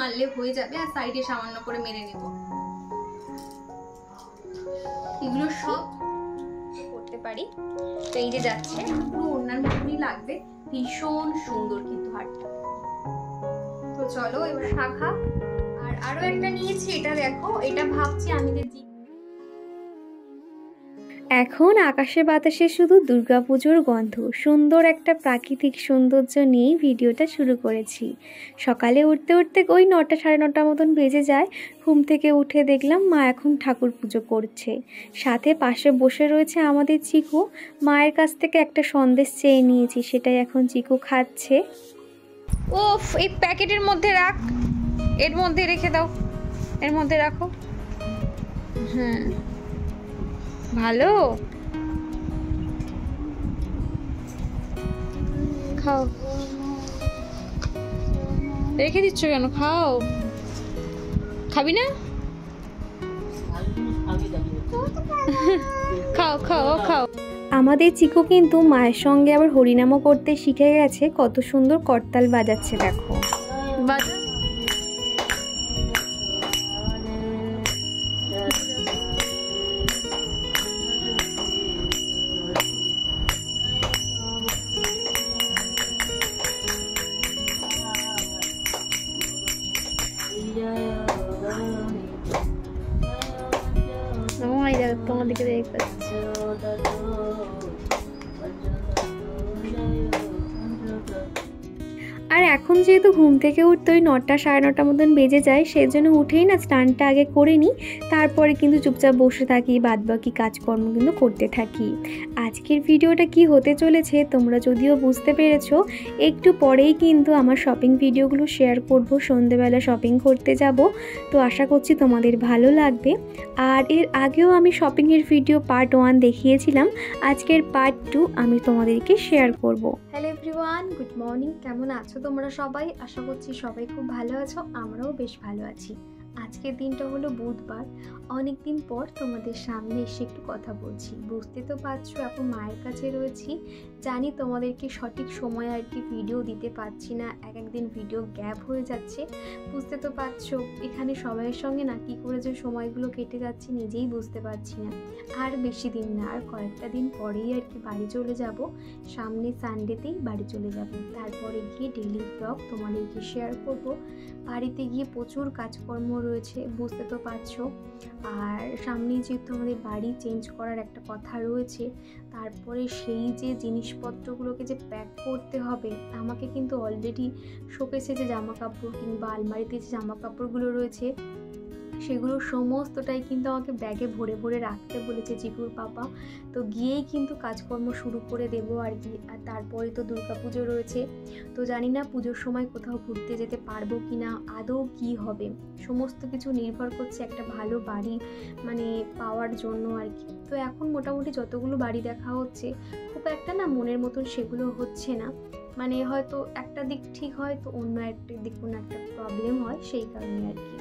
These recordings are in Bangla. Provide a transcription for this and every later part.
মারলে হয়ে যাবে, আর সাইডে সামান্য করে মেরে নেব। এগুলো সব করতে পারি। তো এই যে যাচ্ছে, পুরো ওড়নার মতনই লাগবে, ভীষণ সুন্দর কিন্তু হারটা। তো চলো এবার শাখা। আর আরো একটা নিয়েছি, এটা দেখো, এটা ভাবছি আমি যে এখন আকাশে বাতাসে শুধু দুর্গাপুজোর গন্ধ, সুন্দর একটা প্রাকৃতিক সৌন্দর্য নিয়েই ভিডিওটা শুরু করেছি। সকালে উঠতে উঠতে ওই 9টা সাড়ে 9টার মতন বেজে যায়। ঘুম থেকে উঠে দেখলাম মা এখন ঠাকুর পুজো করছে, সাথে পাশে বসে রয়েছে আমাদের চিকু। মায়ের কাছ থেকে একটা সন্দেশ চেয়ে নিয়েছি, সেটাই এখন চিকু খাচ্ছে। ওফ, এই প্যাকেটের মধ্যে রাখ, এর মধ্যে রেখে দাও, এর মধ্যে রাখো। হ্যাঁ ভালো, খাও। রেখে দিচ্ছ কেন? খাও। খাবি না? খাও খাও খাও। আমাদের চিকু কিন্তু মায়ের সঙ্গে আবার হরিনামও করতে শিখে গেছে। কত সুন্দর করতাল বাজাচ্ছে দেখো। বাজা। তোমার দিকে দেখতে পাচ্ছি। আর এখন যেহেতু ঘুম থেকে উঠতে ওই 9টা সাড়ে 9টার মতন বেজে যায়, সেজন্য উঠেই না স্নানটা আগে করে নিই, তারপরে কিন্তু চুপচাপ বসে থাকি, বাদবাকি কাজকর্ম কিন্তু করতে থাকি। আজকের ভিডিওটা কি হতে চলেছে তোমরা যদিও বুঝতে পেরেছো। একটু পরেই কিন্তু আমার শপিং ভিডিওগুলো শেয়ার করব, সন্ধেবেলা শপিং করতে যাব। তো আশা করছি তোমাদের ভালো লাগবে। আর এর আগেও আমি শপিংয়ের ভিডিও পার্ট 1 দেখিয়েছিলাম, আজকের পার্ট 2 আমি তোমাদেরকে শেয়ার করব। Hello everyone, good morning. কেমন আছো তোমরা সবাই? আশা করছি সবাই খুব ভালো আছো, আমরাও বেশ ভালো আছি। আজকের দিনটা হলো বুধবার। অনেক দিন পর তোমাদের সামনে এসে একটু কথা বলছি। বুঝতে তো পারছো এখন মায়ের কাছে রয়েছি। জানি তোমাদেরকে সঠিক সময় আর কি ভিডিও দিতে পারছি না, একদিন ভিডিও গ্যাপ হয়ে যাচ্ছে। বুঝতে তো পারছো এখানে সবাইয়ের সঙ্গে না কী করে যে সময়গুলো কেটে যাচ্ছে নিজেই বুঝতে পারছি না। আর বেশি দিন না, আর কয়েকটা দিন পরেই আর কি বাড়ি চলে যাব। সামনে সানডেতেই বাড়ি চলে যাব। তারপরে গিয়ে ডেইলি ব্লগ তোমাদেরকে শেয়ার করব। বাড়িতে গিয়ে প্রচুর কাজকর্ম রয়েছে, বুঝতে তো পারছো। আর সামনে যেহেতু আমাদের বাড়ি চেঞ্জ করার একটা কথা রয়েছে, তারপরে সেই যে জিনিসপত্রগুলোকে যে প্যাক করতে হবে, আমাকে কিন্তু অলরেডি শোকেসে যে জামা কাপড় কিংবা আলমারিতে যে জামা কাপড়গুলো রয়েছে, সেগুলো সমস্তটাই কিন্তু আমাকে ব্যাগে ভরে ভরে রাখতে বলেছে চিকুর পাপা। তো গিয়েই কিন্তু কাজকর্ম শুরু করে দেবো আর কি। আর তারপরে তো দুর্গাপুজো রয়েছে। তো জানি না পুজোর সময় কোথাও ঘুরতে যেতে পারবো কি না, আদৌ কি হবে, সমস্ত কিছু নির্ভর করছে একটা ভালো বাড়ি মানে পাওয়ার জন্য আর কি। তো এখন মোটামুটি যতগুলো বাড়ি দেখা হচ্ছে, খুব একটা না মনের মতন সেগুলো হচ্ছে না। মানে হয়তো একটা দিক ঠিক হয় তো অন্য একটা দিক কোনো একটা প্রবলেম হয়, সেই কারণে আর কি।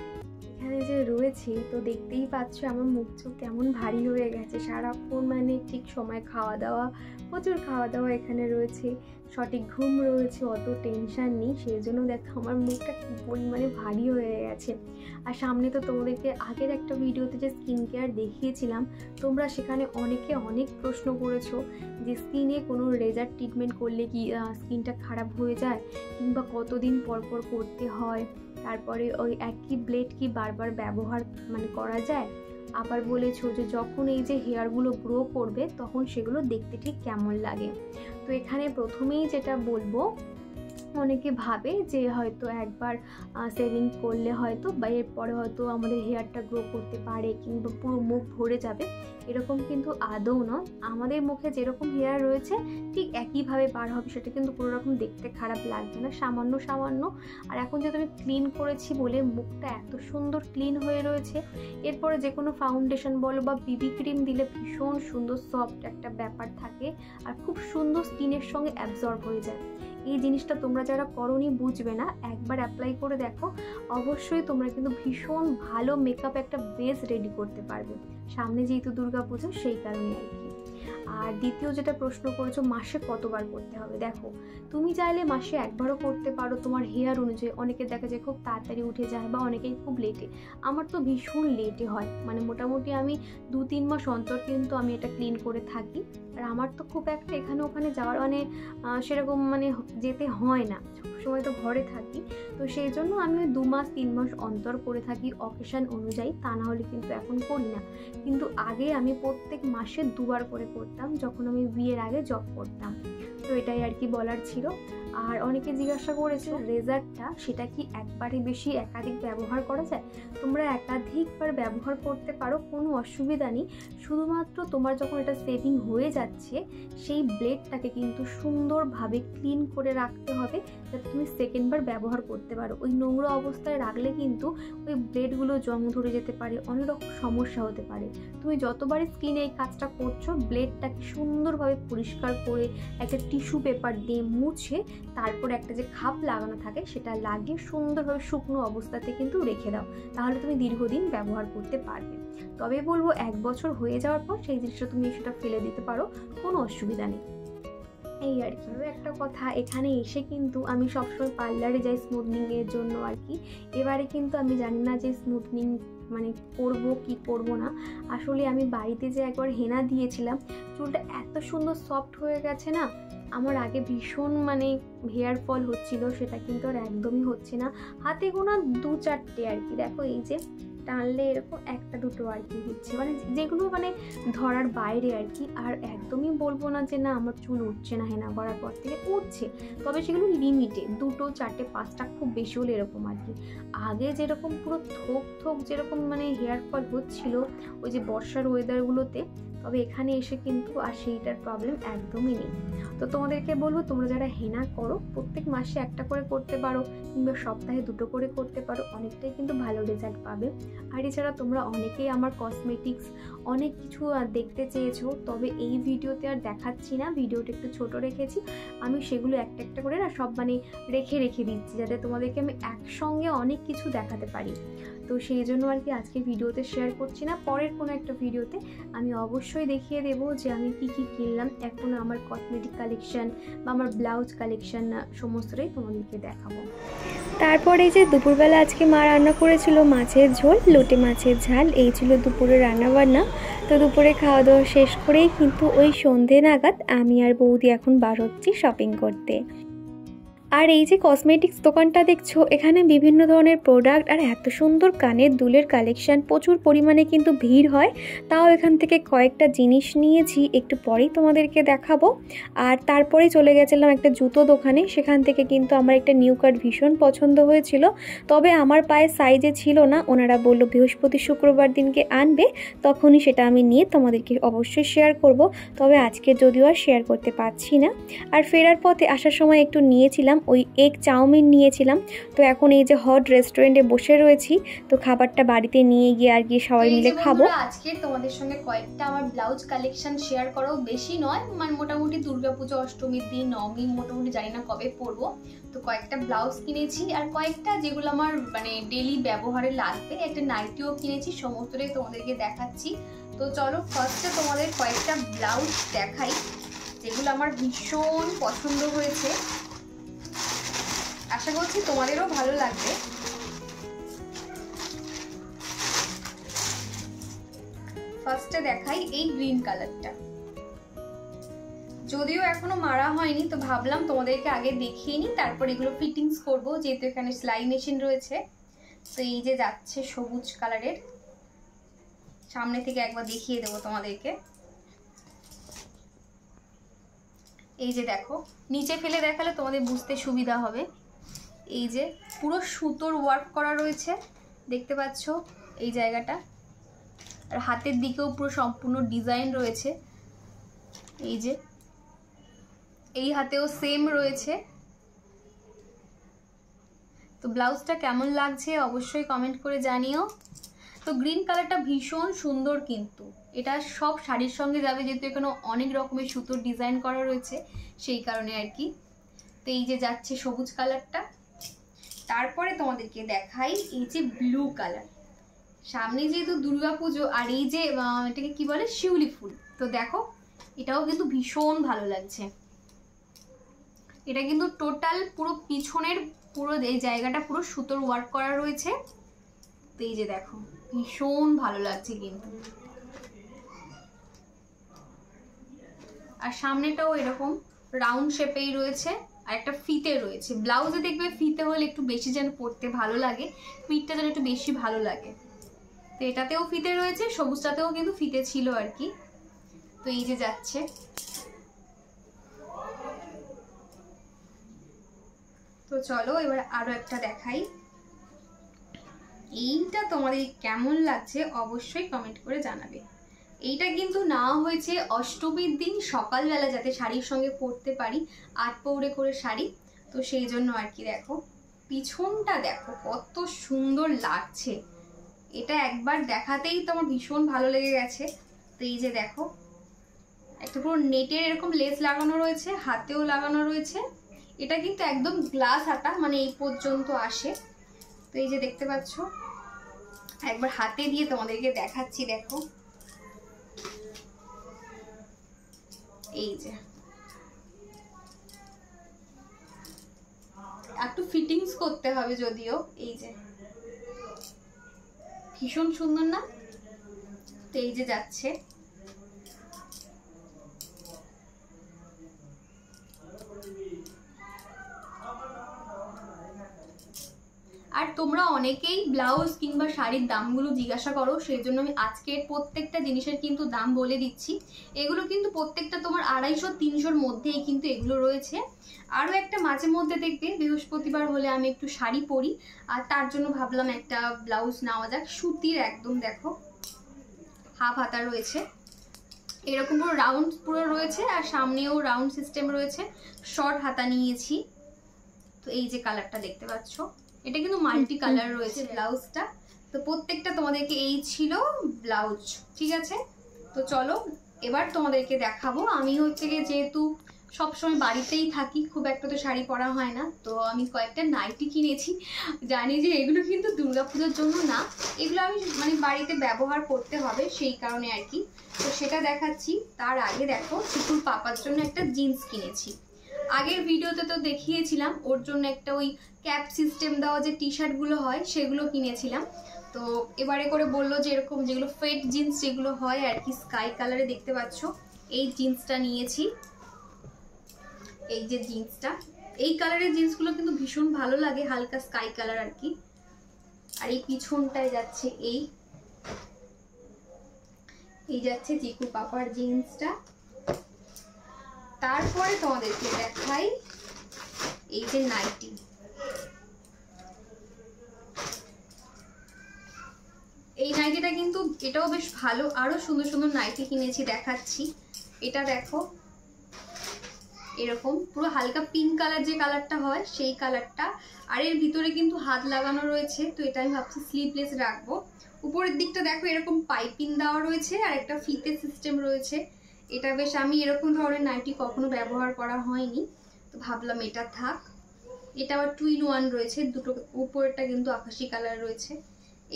এখানে যে রয়েছে তো দেখতেই পাচ্ছ আমার মুখ চোখ কেমন ভারী হয়ে গেছে সারাক্ষণ, মানে ঠিক সময় খাওয়া দাওয়া, প্রচুর খাওয়া দাওয়া এখানে রয়েছে, সঠিক ঘুম রয়েছে, অত টেনশন নেই, সেই জন্য দেখো আমার মুখটা কী পরিমাণে ভারী হয়ে গেছে। আর সামনে তো তোমাদেরকে আগের একটা ভিডিওতে যে স্কিন কেয়ার দেখিয়েছিলাম, তোমরা সেখানে অনেকে অনেক প্রশ্ন করেছো যে স্কিনে কোনো লেজার ট্রিটমেন্ট করলে কি স্কিনটা খারাপ হয়ে যায়, কিংবা কতদিন পর পর করতে হয়, তারপরে ওই একই ব্লেড কি বারবার ব্যবহার মানে করা যায়। আবার বলেছো যে যখন এই যে হেয়ারগুলো গ্রো করবে তখন সেগুলো দেখতে ঠিক কেমন লাগে। তো এখানে প্রথমেই যেটা বলবো, অনেকে ভাবে যে হয়তো একবার সেভিং করলে হয়তো বা এরপরে হয়তো আমাদের হেয়ারটা গ্রো করতে পারে কিংবা পুরো মুখ ভরে যাবে, এরকম কিন্তু আদৌ নয়। আমাদের মুখে যেরকম হেয়ার রয়েছে ঠিক একইভাবে বার হবে, সেটা কিন্তু কোনো রকম দেখতে খারাপ লাগবে না, সামান্য সামান্য। আর এখন যেহেতু আমি ক্লিন করেছি বলে মুখটা এত সুন্দর ক্লিন হয়ে রয়েছে, এরপরে যে কোনো ফাউন্ডেশন বলো বা বিবি ক্রিম দিলে ভীষণ সুন্দর সফট একটা ব্যাপার থাকে, আর খুব সুন্দর স্কিনের সঙ্গে অ্যাবজর্ব হয়ে যায়। এই জিনিসটা তোমরা যারা করোনি বুঝবে না, একবার অ্যাপ্লাই করে দেখো, অবশ্যই তোমরা কিন্তু ভীষণ ভালো মেকআপ একটা বেস রেডি করতে পারবে। সামনে যেহেতু দুর্গাপুজো সেই কারণে আর কি। আর দ্বিতীয় যেটা প্রশ্ন করেছো মাসে কতবার করতে হবে, দেখো তুমি চাইলে মাসে একবারও করতে পারো তোমার হেয়ার অনুযায়ী। অনেকে দেখা যায় খুব তাড়াতাড়ি উঠে যায় বা অনেকেই খুব লেটে, আমার তো ভীষণ লেটে হয়, মানে মোটামুটি আমি 2-3 মাস অন্তর কিন্তু আমি এটা ক্লিন করে থাকি। আর আমার তো খুব একটা এখানে ওখানে যাওয়ার মানে সেরকম মানে যেতে হয় না, সবসময় তো ঘরে থাকি, তো সেই জন্য আমি 2-3 মাস অন্তর করে থাকি অকেশন অনুযায়ী, তা না হলে কিন্তু এখন করি না। কিন্তু আগে আমি প্রত্যেক মাসে 2বার করে করতাম যখন আমি বিয়ের আগে জব করতাম। তো এটাই আর কি বলার ছিল। আর অনেকে জিজ্ঞাসা করেছে রেজারটা সেটা কি একবারে বেশি একাধিক ব্যবহার করা যায়? তোমরা একাধিকবার ব্যবহার করতে পারো, কোনো অসুবিধা নেই। শুধুমাত্র তোমার যখন এটা সেভিং হয়ে যাচ্ছে সেই ব্লেডটাকে কিন্তু সুন্দরভাবে ক্লিন করে রাখতে হবে যাতে তুমি সেকেন্ডবার ব্যবহার করতে পারো। ওই নোংরা অবস্থায় রাখলে কিন্তু ওই ব্লেডগুলো জং ধরে যেতে পারে, অনেক রকম সমস্যা হতে পারে। তুমি যতবারই স্কিনে এই কাজটা করছো ব্লেডটাকে সুন্দরভাবে পরিষ্কার করে একটা টিস্যু পেপার দিয়ে মুছে তারপর একটা যে খাপ লাগানো থাকে সেটা লাগিয়ে সুন্দরভাবে শুকনো অবস্থাতে কিন্তু রেখে দাও, তাহলে তুমি দীর্ঘদিন ব্যবহার করতে পারবে। তবে বলবো 1 বছর হয়ে যাওয়ার পর সেই জিনিসটা তুমি সেটা ফেলে দিতে পারো, কোনো অসুবিধা নেই। এই আর কি একটা কথা, এখানে এসে কিন্তু আমি সবসময় পার্লারে যাই স্মুথনিংয়ের জন্য আর কি। এবারে কিন্তু আমি জানি না যে স্মুথনিং মানে করব কি করব না। আসলে আমি বাড়িতে যে একবার হেনা দিয়েছিলাম চুলটা এত সুন্দর সফট হয়ে গেছে না, আমার আগে ভীষণ মানে হেয়ার ফল হচ্ছিল, সেটা কিন্তু আর একদমই হচ্ছে না। হাতে গোনা 2-4টে আর কি, দেখো এই যে টানলে এরকম 1-2 আর কি হচ্ছে, মানে যেগুলো মানে ধরার বাইরে আর কি। আর একদমই বলবো না যে না আমার চুল উঠছে না, হেনা করার পর থেকে উঠছে, তবে সেগুলো লিমিটে 2-4-5টা খুব বেশি হলে এরকম আর কি। আগে যেরকম পুরো থোক যেরকম মানে হেয়ার ফল হচ্ছিল ওই যে বর্ষার ওয়েদারগুলোতে, তবে এখানে এসে কিন্তু আর সেইটার প্রবলেম একদমই নেই। তো তোমাদেরকে বলবো তোমরা যারা হেনা করো প্রত্যেক মাসে একটা করে করতে পারো কিংবা সপ্তাহে 2টো করে করতে পারো, অনেকটাই কিন্তু ভালো রেজাল্ট পাবে। আর এছাড়া তোমরা অনেকেই আমার কসমেটিক্স অনেক কিছু দেখতে চেয়েছো, তবে এই ভিডিওতে আর দেখাচ্ছি না, ভিডিওটা একটু ছোট রেখেছি। আমি সেগুলো একটা একটা করে না সব মানে রেখে দিচ্ছি যাতে তোমাদেরকে আমি একসঙ্গে অনেক কিছু দেখাতে পারি। তো সেই জন্য আর কি আজকে ভিডিওতে শেয়ার করছি না, পরের কোনো একটা ভিডিওতে আমি অবশ্যই দেখিয়ে দেবো যে আমি কি কিনলাম। এখন আমার কসমেটিক কালেকশন বা আমার ব্লাউজ কালেকশন সমস্তটাই তোমাদেরকে দেখাবো। তারপরে এই যে দুপুরবেলা আজকে মা রান্না করেছিল মাছের ঝোল, লোটে মাছের ঝাল, এই ছিল দুপুরে রান্নাবান্না। তো দুপুরে খাওয়া দাওয়া শেষ করেই কিন্তু ওই সন্ধে নাগাদ আমি আর বৌদি এখন বার হচ্ছি শপিং করতে। আর এই যে কসমেটিক্স দোকানটা দেখছো, এখানে বিভিন্ন ধরনের প্রোডাক্ট আর এত সুন্দর কানের দুলের কালেকশান, প্রচুর পরিমাণে কিন্তু ভিড় হয়। তাও এখান থেকে কয়েকটা জিনিস নিয়েছি, একটু পরেই তোমাদেরকে দেখাবো। আর তারপরেই চলে গেছিলাম একটা জুতো দোকানে, সেখান থেকে কিন্তু আমার একটা নিউ কাট ভীষণ পছন্দ হয়েছিল, তবে আমার পায়ের সাইজে ছিল না। ওনারা বললো বৃহস্পতি শুক্রবার দিনকে আনবে, তখনই সেটা আমি নিয়ে তোমাদেরকে অবশ্যই শেয়ার করব। তবে আজকে যদিও আর শেয়ার করতে পারছি না। আর ফেরার পথে আসার সময় একটু নিয়েছিলাম ওই এগ চাউমিন নিয়েছিলাম। তো এখন এই যে হট রেস্টুরেন্টে বসে রয়েছি, তো খাবারটা বাড়িতে নিয়ে গিয়ে আর কি সবাই মিলে খাবো। আজকে তোমাদের সঙ্গে কয়েকটা আমার ব্লাউজ কালেকশন শেয়ার করাও, বেশি নয়, মানে মোটামুটি দুর্গাপুজো, অষ্টমীর দিন, নবমী, মোটামুটি জানি না কবে পরবো, তো কয়েকটা ব্লাউজ কিনেছি। আর কয়েকটা যেগুলো আমার মানে ডেলি ব্যবহারে লাগবে, একটা নাইটিও কিনেছি, সমস্তটাই তোমাদেরকে দেখাচ্ছি। তো চলো ফার্স্টে তোমাদের কয়েকটা ব্লাউজ দেখাই যেগুলো আমার ভীষণ পছন্দ হয়েছে, আশা করছি তোমাদেরও ভালো লাগবে। ফার্স্টে দেখাই এই গ্রিন কালারটা, যদিও এখনো মারা হয়নি, তো ভাবলাম তোমাদেরকে আগে দেখিয়ে নিই, তারপর এগুলো ফিটিংস করবো, যেহেতু এখানে সেলাই মেশিন রয়েছে। তো এই যে যাচ্ছে সবুজ কালারের, সামনে থেকে একবার দেখিয়ে দেবো তোমাদেরকে। এই যে দেখো, নিচে ফেলে দেখালে তোমাদের বুঝতে সুবিধা হবে। এই যে পুরো সুতোর ওয়ার্ক করা রয়েছে, দেখতে পাচ্ছ এই জায়গাটা, আর হাতের দিকেও পুরো সম্পূর্ণ ডিজাইন রয়েছে। এই যে এই হাতেও সেম রয়েছে। তো ব্লাউজটা কেমন লাগছে অবশ্যই কমেন্ট করে জানিও। তো গ্রিন কালারটা ভীষণ সুন্দর, কিন্তু এটা সব শাড়ির সঙ্গে যাবে, যেহেতু এখানে অনেক রকমের সুতোর ডিজাইন করা রয়েছে সেই কারণে আর কি। তো এই যে যাচ্ছে সবুজ কালারটা, তারপরে তোমাদেরকে দেখাই এই যে ব্লু কালার। সামনে যেহেতু দুর্গাপুজো, আর এই যে এটাকে কি বলে শিউলি ফুল, তো দেখো এটাও কিন্তু ভীষণ ভালো লাগছে। এটা কিন্তু টোটাল পুরো পিছনের পুরো এই জায়গাটা পুরো সুতোর ওয়ার্ক করা রয়েছে। তো এই যে দেখো ভীষণ ভালো লাগছে কিন্তু। আর সামনেটাও এরকম রাউন্ড শেপেই রয়েছে আর একটা ফিতে রয়েছে। ব্লাউজে দেখবে ফিতে হলে একটু বেশি যেন পরতে ভালো লাগে, পিঠটা যেন একটু বেশি ভালো লাগে। তো এটাতেও ফিতে রয়েছে, সবুজটাতেও কিন্তু ফিতে ছিল আর কি। তো এই যে যাচ্ছে। তো চলো এবার আরো একটা দেখাই। এইটা তোমাদের কেমন লাগছে অবশ্যই কমেন্ট করে জানাবে। এইটা কিন্তু নেওয়া হয়েছে অষ্টমীর দিন সকালবেলা যাতে শাড়ির সঙ্গে পরতে পারি, 8 পৌড়ে করে শাড়ি। তো সেই জন্য আর কি। দেখো পিছনটা দেখো কত সুন্দর লাগছে, এটা একবার দেখাতেই তো আমার ভীষণ ভালো লেগে গেছে। তো এই যে দেখো একটা পুরো নেটের এরকম লেস লাগানো রয়েছে, হাতেও লাগানো রয়েছে। এটা কিন্তু একদম গ্লাস হাতা, মানে এই পর্যন্ত আসে। তো এই যে দেখতে পাচ্ছ, একবার হাতে দিয়ে তোমাদেরকে দেখাচ্ছি। দেখো এই যে একটু ফিটিংস করতে হবে যদিও। এই যে ভীষণ সুন্দর না? তো এই যে যাচ্ছে। আর তোমরা অনেকেই ব্লাউজ কিংবা শাড়ির দামগুলো জিজ্ঞাসা করো, সেই জন্য আমি আজকের প্রত্যেকটা জিনিসের কিন্তু দাম বলে দিচ্ছি। এগুলো কিন্তু প্রত্যেকটা তোমার 250-300-র মধ্যেই কিন্তু এগুলো রয়েছে। আরও একটা মাঝে মধ্যে দেখবে বৃহস্পতিবার হলে আমি একটু শাড়ি পরি, আর তার জন্য ভাবলাম একটা ব্লাউজ নেওয়া যাক। সুতির একদম দেখো হাফ হাতা রয়েছে, এরকম পুরো রাউন্ড পুরো রয়েছে, আর সামনেও রাউন্ড সিস্টেম রয়েছে। শর্ট হাতা নিয়েছি। তো এই যে কালারটা দেখতে পাচ্ছ, এটা কিন্তু মাল্টি কালার রয়েছে ব্লাউজটা। তো প্রত্যেকটা তোমাদেরকে এই ছিল ব্লাউজ, ঠিক আছে? তো চলো এবার তোমাদেরকে দেখাবো। আমি হচ্ছে গিয়ে যেহেতু সবসময় বাড়িতেই থাকি, খুব একটা তো শাড়ি পরা হয় না, তো আমি কয়েকটা নাইটি কিনেছি। জানি যে এগুলো কিন্তু দুর্গাপুজোর জন্য না, এগুলো আমি মানে বাড়িতে ব্যবহার করতে হবে সেই কারণে আর কি। তো সেটা দেখাচ্ছি। তার আগে দেখো চিকুর পাপার জন্য একটা জিন্স কিনেছি। আগের ভিডিওতে তো দেখিয়েছিলাম ওর জন্য একটা ওই ক্যাপ সিস্টেম দেওয়া যে টি শার্টগুলো হয় সেগুলো কিনেছিলাম। তো এবারে করে বললো যে এরকম যেগুলো ফেট জিন্স যেগুলো হয় আর কি, স্কাই কালারে দেখতে পাচ্ছ, এই জিন্সটা নিয়েছি। এই যে জিন্সটা, এই কালারের জিন্সগুলো কিন্তু ভীষণ ভালো লাগে, হালকা স্কাই কালার আর কি। আর এই পিছনটায় যাচ্ছে এই যাচ্ছে চিকু পাপার জিন্সটা। তারপরে তোমাদেরকে দেখাই এই যে নাইটি। এই নাইটিটা কিন্তু এটাও বেশ ভালো। আরো সুন্দর সুন্দর নাইটি কিনেছি, দেখাচ্ছি। এটা দেখো এরকম পুরো হালকা পিঙ্ক কালার, যে কালারটা হয় সেই কালারটা। আর এর ভিতরে কিন্তু হাত লাগানো রয়েছে। তো এটা আমি ভাবছি স্লিভলেস রাখবো। উপরের দিকটা দেখো এরকম পাইপিং দেওয়া রয়েছে আর একটা ফিতে সিস্টেম রয়েছে। এটা বেশ, আমি এরকম ধরনের নাইটি কখনো ব্যবহার করা হয়নি, তো ভাবলাম এটা থাক। এটা আবার 2-in-1 রয়েছে, দুটো। উপরেরটা কিন্তু আকাশি কালার রয়েছে।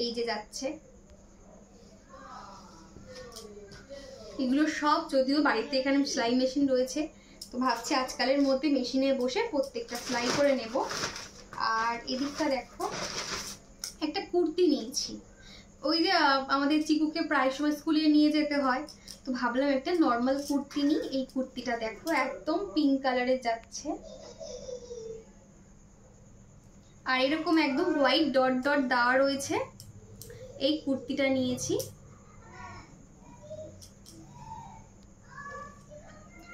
এই যে যাচ্ছে। এগুলো সব যদিও বাড়িতে এখানে সেলাই মেশিন রয়েছে, তো ভাবছি আজকালের মধ্যে মেশিনে বসে প্রত্যেকটা সেলাই করে নেব। আর এদিকটা দেখো একটা কুর্তি নিয়েছি। ওই যে আমাদের চিকুকে প্রায় সময় স্কুলে নিয়ে যেতে হয়, তো ভাবলাম একটা নর্মাল কুর্তি নিই। এই কুর্তিটা দেখো একদম পিঙ্ক কালারে যাচ্ছে, আর এরকম একদম হোয়াইট ডট ডট দেওয়া রয়েছে। এই কুর্তিটা নিয়েছি।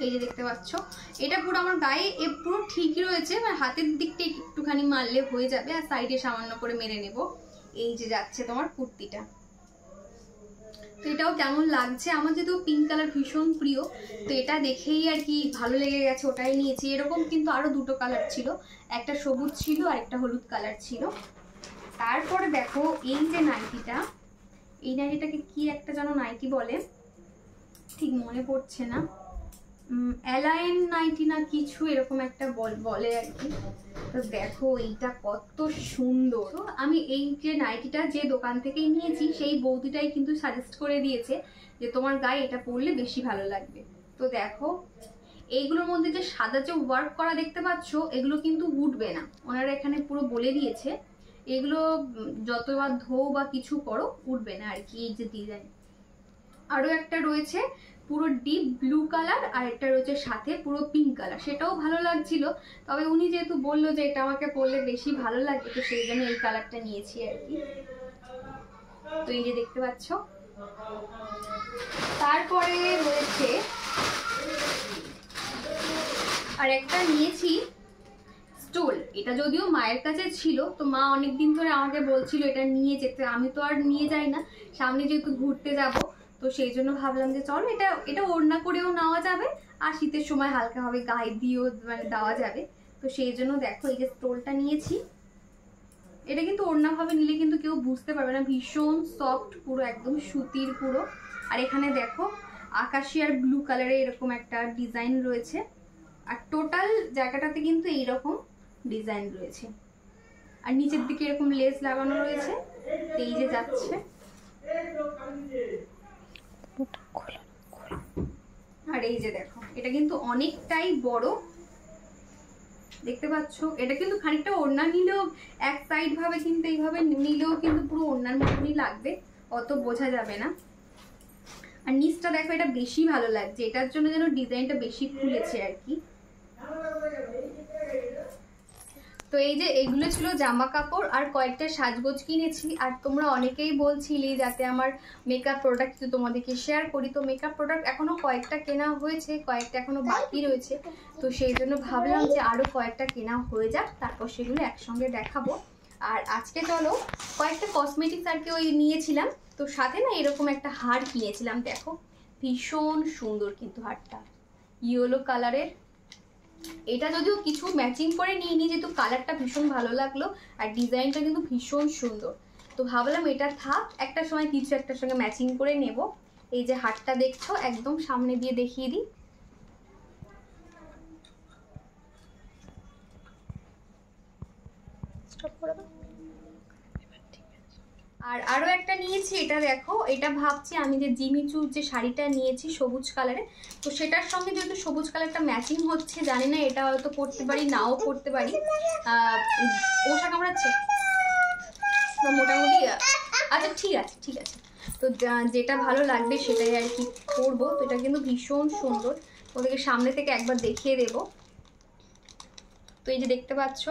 এই যে দেখতে পাচ্ছ, এটা পুরো আমার গায়ে পুরো ঠিকই রয়েছে, মানে হাতের দিকটা একটুখানি মারলে হয়ে যাবে, আর সাইডে সামান্য করে মেরে নেব। এই যে যাচ্ছে তোমার কুর্তিটা। তো এটাও কেমন লাগছে, আমার যেহেতু পিঙ্ক কালার ভীষণ প্রিয়, তো এটা দেখেই আর কি ভালো লেগে গেছে, ওটাই নিয়েছি। এরকম কিন্তু আরো দুটো কালার ছিল, একটা সবুজ ছিল আর একটা হলুদ কালার ছিল। তারপরে দেখো এই যে নাইটিটা, এই নাইটিটাকে কি একটা যেন নাইটি বলে, ঠিক মনে পড়ছে না, অ্যালাইন নাইটি না কিছু এরকম একটা বলে আর কি। তো দেখো এইটা কত সুন্দর। আমি এই যে নাইটিটা যে দোকান থেকেই নিয়েছি সেই বৌদিটাই কিন্তু সাজেস্ট করে দিয়েছে যে তোমার গায়ে এটা পরলে বেশি ভালো লাগবে। তো দেখো এইগুলোর মধ্যে যে সাদা যে ওয়ার্ক করা দেখতে পাচ্ছ এগুলো কিন্তু উঠবে না, ওনারা এখানে পুরো বলে দিয়েছে এগুলো যতবার ধো বা কিছু করো উঠবে না আর কি। এই যে ডিজাইন আরো একটা রয়েছে পুরো ডিপ ব্লু কালার, আর একটা রয়েছে সাথে পুরো পিঙ্ক কালার, সেটাও ভালো লাগছিল। তবে উনি যেহেতু বললো যে এটা আমাকে পরলে বেশি ভালো লাগবে, তো সেই জন্য এই কালারটা নিয়েছি আর কি। তো এই যে দেখতে পাচ্ছ। তারপরে রয়েছে আর একটা নিয়েছি স্টোল। এটা যদিও মায়ের কাছে ছিল, তো মা অনেকদিন ধরে আমাকে বলছিল এটা নিয়ে যেতে, আমি তো আর নিয়ে যাই না, সামনে যেহেতু ঘুরতে যাব তো সেই জন্য ভাবলাম যে চলো এটা ওড়না করেও নেওয়া যাবে, আর শীতের সময় হালকা হবে গায়ে দিয়েও মানে দেওয়া যাবে। তো সেই জন্য দেখো এই যে স্টোলটা নিয়েছি। এটা কিন্তু ওড়না ভাবে নিলে কিন্তু কেউ বুঝতে পারবে না, ভীষণ সফট, পুরো একদম সুতির পুরো। আর এখানে দেখো আকাশি আর ব্লু কালারের এরকম একটা ডিজাইন রয়েছে, আর টোটাল জায়গাটাতে কিন্তু এইরকম ডিজাইন রয়েছে, আর নিচের দিকে এরকম লেস লাগানো রয়েছে। এই যে যাচ্ছে, আর এই যে দেখো এটা কিন্তু অনেকটাই বড় দেখতে পাচ্ছ। এটা কিন্তু খানিকটা ওড়না নিলেও এক সাইড ভাবে কিন্তু এইভাবে নিলেও কিন্তু পুরো ওড়নার মতনই লাগবে, অত বোঝা যাবে না। আর নিচটা দেখো এটা বেশি ভালো লাগছে, এটার জন্য যেন ডিজাইনটা বেশি খুলেছে আর কি। তো এই যে এগুলো ছিল জামা কাপড়, আর কয়েকটা সাজগোজ কিনেছি। আর তোমরা অনেকেই বলছিলে যাতে আমার মেকআপ প্রোডাক্ট তোমাদেরকে শেয়ার করি, তো মেকআপ প্রোডাক্ট এখনো কয়েকটা কেনা হয়েছে, কয়েকটা এখনো বাকি রয়েছে। তো সেই জন্য ভাবলাম যে আরো কয়েকটা কেনা হয়ে যাক, তারপর সেগুলো একসঙ্গে দেখাবো। আর আজকে চলো কয়েকটা কসমেটিক্স আর কি ওই নিয়েছিলাম, তো সাথে না এরকম একটা হার কিনেছিলাম। দেখো ভীষণ সুন্দর কিন্তু হারটা, ইয়েলো কালারের। এটা যদিও কিছু ম্যাচিং করে নিইনি, যেহেতু কালারটা ভীষণ ভালো লাগলো আর ডিজাইনটা কিন্তু ভীষণ সুন্দর, তো ভাবলাম এটা থাক, একটা সময় কিছু একটার সঙ্গে ম্যাচিং করে নেব। এই যে হারটা দেখছো একদম সামনে দিয়ে দেখিয়ে দিই। আর আরো একটা নিয়েছি, এটা দেখো, এটা ভাবছি আমি যে জিমিচুর যে শাড়িটা নিয়েছি সবুজ কালারে, তো সেটার সঙ্গে যেহেতু সবুজ কালারটা ম্যাচিং হচ্ছে, জানি না এটা হয়তো পরতে পারি নাও পরতে পারি। পোশাক কামড়াচ্ছে মোটামুটি, আচ্ছা ঠিক আছে, তো যেটা ভালো লাগবে সেটাই আর কি করবো। তো এটা কিন্তু ভীষণ সুন্দর, ওদেরকে সামনে থেকে একবার দেখিয়ে দেবো। তো এই যে দেখতে পাচ্ছ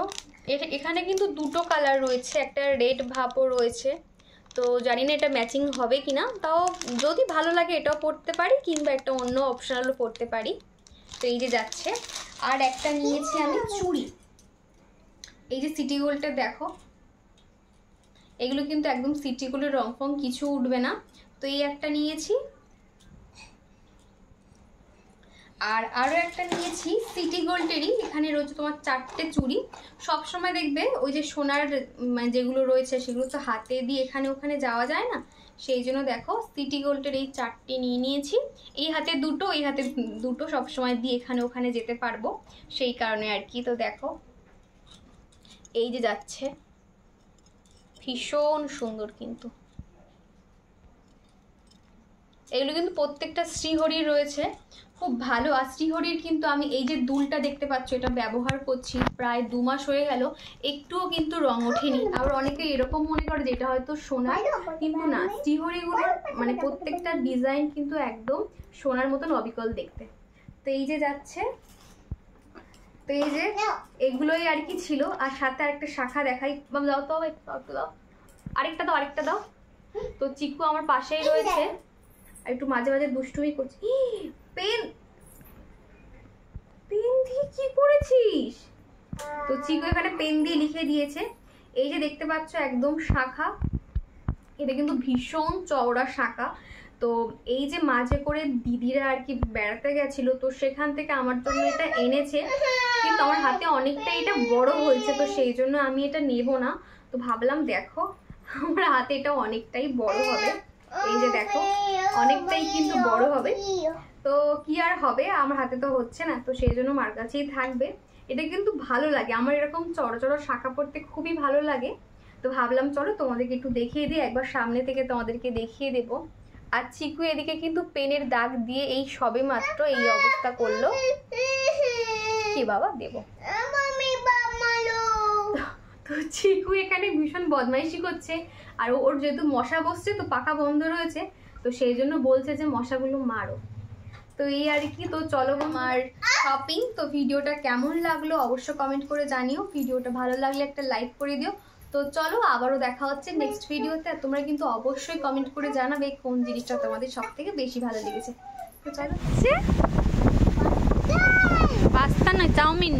এখানে কিন্তু দুটো কালার রয়েছে, একটা রেড ভাবও রয়েছে, তো জানি না এটা ম্যাচিং হবে কিনা, তাও যদি ভালো লাগে এটাও পরতে পারি, কিংবা একটা অন্য অপশনালও পরতে পারি। তো এই যে যাচ্ছে। আর একটা নিয়েছি আমি চুড়ি, এই যে সিটি গোল্ডটা দেখো, এগুলো কিন্তু একদম সিটি গোল্ডের রং ফং কিছু উঠবে না। তো এই একটা নিয়েছি, আর আরো একটা নিয়েছি সিটি গোল্ডেরই, এখানে রয়েছে তোমার 4টে চুড়ি। সবসময় দেখবে ওই যে সোনার যেগুলো রয়েছে সেগুলো তো হাতে দিয়ে এখানে ওখানে যাওয়া যায় না, সেই জন্য দেখো সিটি গোল্ডের এই 4টে নিয়ে নিয়েছি। এই হাতে দুটো, এই হাতে দুটো, সবসময় দিয়ে এখানে ওখানে যেতে পারবো সেই কারণে আর কি। তো দেখো এই যে যাচ্ছে, ভীষণ সুন্দর কিন্তু এগুলো কিন্তু প্রত্যেকটা শ্রীহরির রয়েছে, খুব ভালো। আর শ্রীহরির কিন্তু আমি এই যে দুলটা দেখতে পাচ্ছ এটা ব্যবহার করছি প্রায় 2 মাস হয়ে গেল, একটুও কিন্তু রং ওঠেনি। আবার অনেকে এরকম মনে করে যেটা হয়তো সোনার, কিন্তু না, শ্রীহরিগুলো মানে প্রত্যেকটা ডিজাইন কিন্তু একদম সোনার মতন অবিকল দেখতে। তো এই যে যাচ্ছে, তো এই যে এগুলোই আর কি ছিল। আর সাথে আরেকটা শাখা দেখাই, দাও তো একটু দাও, আরেকটা দাও। তো চিকু আমার পাশেই রয়েছে, একটু মাঝে মাঝে দুষ্টুমি করছি। পেন দিয়ে কি করেছিস? তো চিকু এখানে পেন দিয়ে লিখে দিয়েছে। এই যে দেখতে পাচ্ছ একদম শাখা, এটা কিন্তু ভীষণ চওড়া শাখা। তো এই যে মাঝে করে দিদিরা আর কি বেড়াতে গেছিল, তো সেখান থেকে আমার জন্য এটা এনেছে, কিন্তু আমার হাতে অনেকটা এটা বড় হয়েছে, তো সেই জন্য আমি এটা নেব না। তো ভাবলাম দেখো আমার হাতে এটা অনেকটাই বড় হবে, এই যে দেখো অনেকটাই কিন্তু বড় হবে। তো কি আর হবে, আমার হাতে তো হচ্ছে না, তো সেই জন্য মার কাছেই থাকবে। এটা কিন্তু ভালো লাগে, আমার এরকম চড়ো চড়ো শাখা পড়তে খুবই ভালো লাগে। তো ভাবলাম চলো তোমাদেরকে একটু দেখিয়ে দিই, একবার সামনে থেকে তোমাদেরকে দেখিয়ে দেবো। আর চিকু এদিকে কিন্তু পেনের দাগ দিয়ে এই সবে মাত্র এই অবস্থা করলো। কি বাবা দেবো, তো চিকু এখানে ভীষণ বদমাইশি করছে। আর ওর যেহেতু মশা বসছে তো পাখা বন্ধ রয়েছে, তো সেই জন্য বলছে যে মশাগুলো মারো। তো এই আর কি। তো চলো আমার শপিং। তো ভিডিওটা কেমন লাগলো অবশ্য কমেন্ট করে জানিও। ভিডিওটা ভালো লাগলে একটা লাইক করে দিও। তো চলো আবারও দেখা হচ্ছে নেক্সট ভিডিওতে। আর তোমরা কিন্তু অবশ্যই কমেন্ট করে জানাবে কোন জিনিসটা তোমাদের সব থেকে বেশি ভালো লেগেছে। তো চলো, পাস্তা নয় চাউমিন।